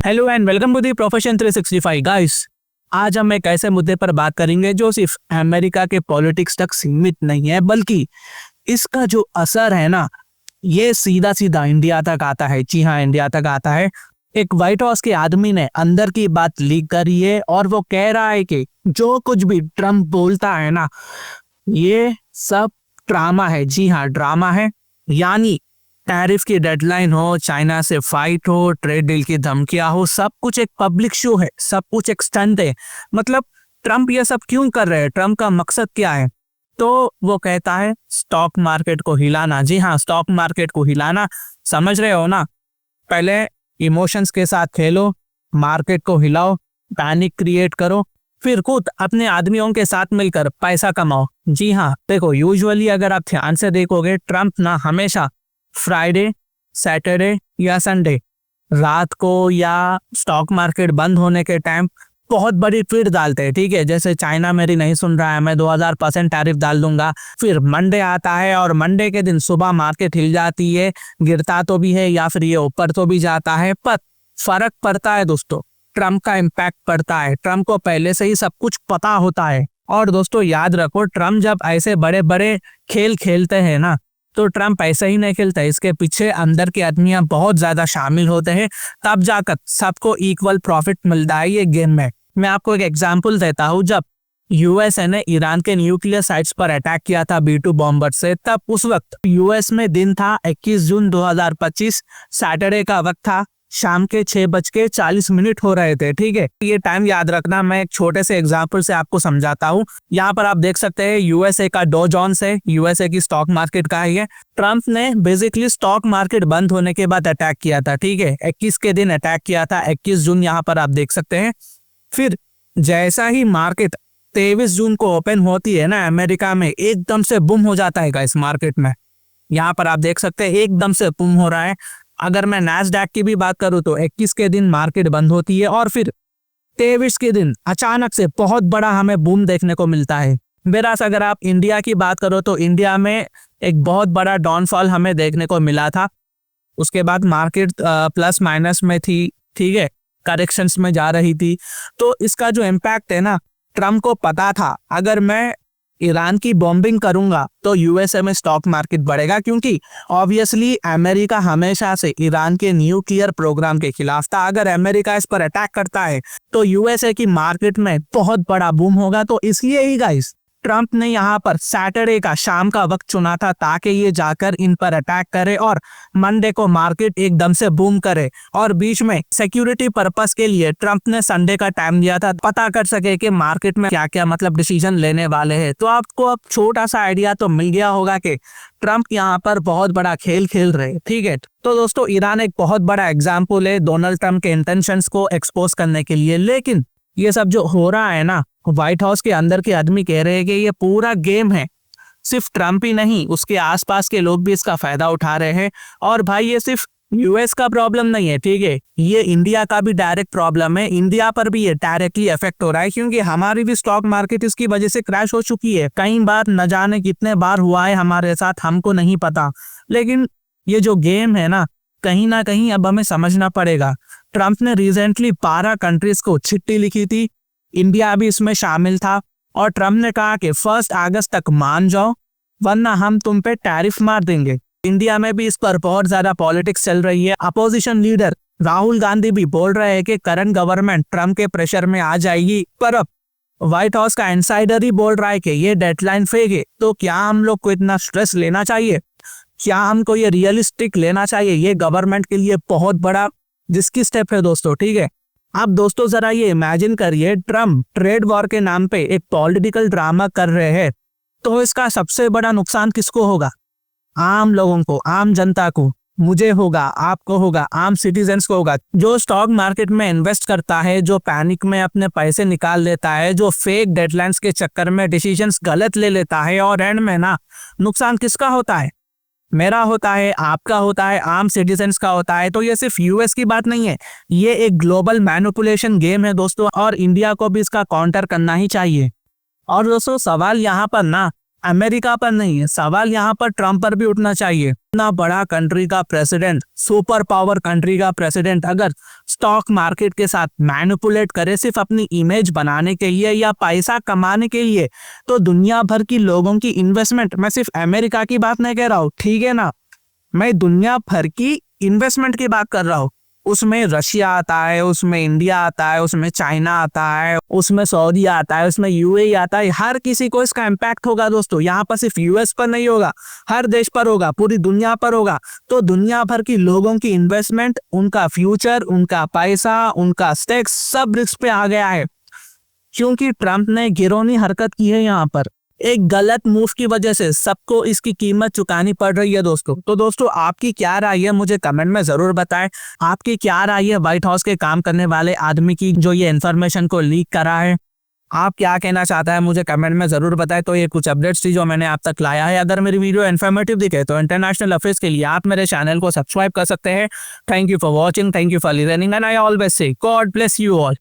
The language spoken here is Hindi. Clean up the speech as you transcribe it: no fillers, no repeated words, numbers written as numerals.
Hello and welcome to the profession 365 guys. आज हम एक ऐसे मुद्दे पर बात करेंगे जो सिर्फ अमेरिका के पॉलिटिक्स तक सीमित नहीं है, बल्कि इसका जो असर है ना, ये सीधा सीधा इंडिया तक आता है। जी हाँ, इंडिया तक आता है। एक व्हाइट हाउस के आदमी ने अंदर की बात लीक करी है और वो कह रहा है कि जो कुछ भी ट्रम्प बोलता है ना, ये सब ड्रामा है। जी हाँ, ड्रामा है। यानी टैरिफ की डेडलाइन हो, चाइना से फाइट हो, ट्रेड डील की धमकियां हो, सब कुछ एक पब्लिक शो है, सब कुछ एक स्टंट है। मतलब ट्रम्प ये सब क्यों कर रहे हैं, ट्रम्प का मकसद क्या है? तो वो कहता है स्टॉक मार्केट को हिलाना। जी हाँ, स्टॉक मार्केट को हिलाना। समझ रहे हो ना? पहले इमोशंस के साथ खेलो, मार्केट को हिलाओ, पैनिक क्रिएट करो, फिर खुद अपने आदमियों के साथ मिलकर पैसा कमाओ। जी हाँ, देखो यूजुअली अगर आप ध्यान से देखोगे, ट्रम्प ना हमेशा फ्राइडे, सैटरडे या संडे रात को या स्टॉक मार्केट बंद होने के टाइम बहुत बड़ी ट्वीट डालते हैं। ठीक है, जैसे चाइना मेरी नहीं सुन रहा है, मैं 2000% टैरिफ डाल दूंगा। फिर मंडे आता है और मंडे के दिन सुबह मार्केट हिल जाती है, गिरता तो भी है या फिर ये ऊपर तो भी जाता है, पर फर्क पड़ता है दोस्तों। ट्रम्प का इम्पैक्ट पड़ता है। ट्रम्प को पहले से ही सब कुछ पता होता है। और दोस्तों याद रखो, ट्रम्प जब ऐसे बड़े बड़े खेल खेलते हैं ना, तो ट्रम्प ऐसे ही नहीं खेलता, इसके पीछे अंदर के आदमियां बहुत ज्यादा शामिल होते हैं, तब जाकर सबको इक्वल प्रॉफिट मिलता है ये गेम में। मैं आपको एक एग्जांपल देता हूँ। जब यूएसए ने ईरान के न्यूक्लियर साइट्स पर अटैक किया था B-2 बॉम्बर से, तब उस वक्त यूएस में दिन था 21 जून 2025, सैटरडे का वक्त था, शाम के 6:40 हो रहे थे। ठीक है, ये टाइम याद रखना। मैं एक छोटे से एग्जांपल से आपको समझाता हूँ। यहाँ पर आप देख सकते हैं यूएसए का डो जोन्स है, यूएसए की स्टॉक मार्केट का है। ट्रम्प ने बेसिकली स्टॉक मार्केट बंद होने के बाद अटैक किया था। ठीक है, 21 के दिन अटैक किया था, 21 जून यहाँ पर आप देख सकते हैं। फिर जैसा ही मार्केट 23 जून को ओपन होती है ना अमेरिका में, एकदम से बुम हो जाता है इस मार्केट में। यहाँ पर आप देख सकते हैं एकदम से बुम हो रहा है। अगर मैं नैस्डैक की भी बात करूं तो 21 के दिन मार्केट बंद होती है और फिर 23 के दिन अचानक से बहुत बड़ा हमें बूम देखने को मिलता है। बेरास अगर आप इंडिया की बात करो तो इंडिया में एक बहुत बड़ा डाउनफॉल हमें देखने को मिला था। उसके बाद मार्केट प्लस माइनस में थी। ठीक है, करेक्शंस में जा रही थी। तो इसका जो इम्पैक्ट है ना, ट्रम्प को पता था अगर मैं ईरान की बॉम्बिंग करूंगा तो यूएसए में स्टॉक मार्केट बढ़ेगा, क्योंकि ऑब्वियसली अमेरिका हमेशा से ईरान के न्यूक्लियर प्रोग्राम के खिलाफ था। अगर अमेरिका इस पर अटैक करता है तो यूएसए की मार्केट में बहुत बड़ा बूम होगा। तो इसलिए ही गाइस ट्रम्प ने यहाँ पर सैटरडे का शाम का वक्त चुना था, ताकि ये जाकर इन पर अटैक करे और मंडे को मार्केट एकदम से बूम करे। और बीच में सिक्योरिटी पर्पस के लिए ट्रम्प ने संडे का टाइम दिया था, पता कर सके कि मार्केट में क्या क्या मतलब डिसीजन लेने वाले हैं। तो आपको अब छोटा सा आइडिया तो मिल गया होगा कि ट्रम्प यहाँ पर बहुत बड़ा खेल खेल रहे। ठीक है, तो दोस्तों ईरान एक बहुत बड़ा एग्जाम्पल है डोनाल्ड ट्रम्प के इंटेंशंस को एक्सपोज करने के लिए। लेकिन ये सब जो हो रहा है ना, व्हाइट हाउस के अंदर के आदमी कह रहे हैं कि ये पूरा गेम है। सिर्फ ट्रम्प ही नहीं, उसके आसपास के लोग भी इसका फायदा उठा रहे हैं। और भाई ये सिर्फ यूएस का प्रॉब्लम नहीं है, ठीक है, ये इंडिया का भी डायरेक्ट प्रॉब्लम है। इंडिया पर भी ये डायरेक्टली इफेक्ट हो रहा है, क्योंकि हमारी भी स्टॉक मार्केट इसकी वजह से क्रैश हो चुकी है। कई बार, न जाने कितने बार हुआ है हमारे साथ, हमको नहीं पता। लेकिन ये जो गेम है ना कहीं अब हमें समझना पड़ेगा। ट्रम्प ने रिसेंटली 12 कंट्रीज को चिट्ठी लिखी थी, इंडिया भी इसमें शामिल था। और ट्रम्प ने कहा कि 1 अगस्त तक मान जाओ, वरना हम तुम पे टैरिफ मार देंगे। इंडिया में भी इस पर बहुत ज्यादा पॉलिटिक्स चल रही है। अपोजिशन लीडर राहुल गांधी भी बोल रहे हैं कि करंट गवर्नमेंट ट्रम्प के प्रेशर में आ जाएगी। पर अब व्हाइट हाउस का इनसाइडर ही बोल रहा है कि ये डेडलाइन फेक है। तो क्या हम लोग को इतना स्ट्रेस लेना चाहिए? क्या हमको ये रियलिस्टिक लेना चाहिए? ये गवर्नमेंट के लिए बहुत बड़ा रिस्की स्टेप है दोस्तों। ठीक है, अब दोस्तों जरा ये इमेजिन करिए, ट्रम्प ट्रेड वॉर के नाम पे एक पॉलिटिकल ड्रामा कर रहे हैं, तो इसका सबसे बड़ा नुकसान किसको होगा? आम लोगों को, आम जनता को, मुझे होगा, आपको होगा, आम सिटीजन्स को होगा। जो स्टॉक मार्केट में इन्वेस्ट करता है, जो पैनिक में अपने पैसे निकाल लेता है, जो फेक डेडलाइंस के चक्कर में डिसीजंस गलत ले लेता है, और एंड में ना नुकसान किसका होता है? मेरा होता है, आपका होता है, आम सिटीजन्स का होता है। तो ये सिर्फ यूएस की बात नहीं है, ये एक ग्लोबल मैनिपुलेशन गेम है दोस्तों, और इंडिया को भी इसका काउंटर करना ही चाहिए। और दोस्तों सवाल यहाँ पर ना अमेरिका पर नहीं है, सवाल यहाँ पर ट्रम्प पर भी उठना चाहिए। इतना बड़ा कंट्री का प्रेसिडेंट, सुपर पावर कंट्री का प्रेसिडेंट अगर स्टॉक मार्केट के साथ मैनिपुलेट करे सिर्फ अपनी इमेज बनाने के लिए या पैसा कमाने के लिए, तो दुनिया भर की लोगों की इन्वेस्टमेंट, मैं सिर्फ अमेरिका की बात नहीं कह रहा हूँ, ठीक है ना, मैं दुनिया भर की इन्वेस्टमेंट की बात कर रहा हूँ। उसमें रशिया आता है, उसमें इंडिया आता है, उसमें चाइना आता है, उसमें सऊदी आता है, उसमें यूएई आता है। हर किसी को इसका इम्पैक्ट होगा दोस्तों। यहाँ पर सिर्फ यूएस पर नहीं होगा, हर देश पर होगा, पूरी दुनिया पर होगा। तो दुनिया भर की लोगों की इन्वेस्टमेंट, उनका फ्यूचर, उनका पैसा, उनका स्टेक्स सब रिस्क पे आ गया है, क्योंकि ट्रम्प ने गिरोनी हरकत की है। यहाँ पर एक गलत मूव की वजह से सबको इसकी कीमत चुकानी पड़ रही है दोस्तों। तो दोस्तों आपकी क्या राय है मुझे कमेंट में जरूर बताएं। आपकी क्या राय है व्हाइट हाउस के काम करने वाले आदमी की जो ये इन्फॉर्मेशन को लीक करा है? आप क्या कहना चाहता है मुझे कमेंट में जरूर बताएं। तो ये कुछ अपडेट्स थी जो मैंने आप तक लाया है। अगर मेरी वीडियो इन्फॉर्मेटिव दिखे तो इंटरनेशनल अफेयर्स के लिए आप मेरे चैनल को सब्सक्राइब कर सकते हैं। Thank you for watching, thank you for listening and I always say God bless you all.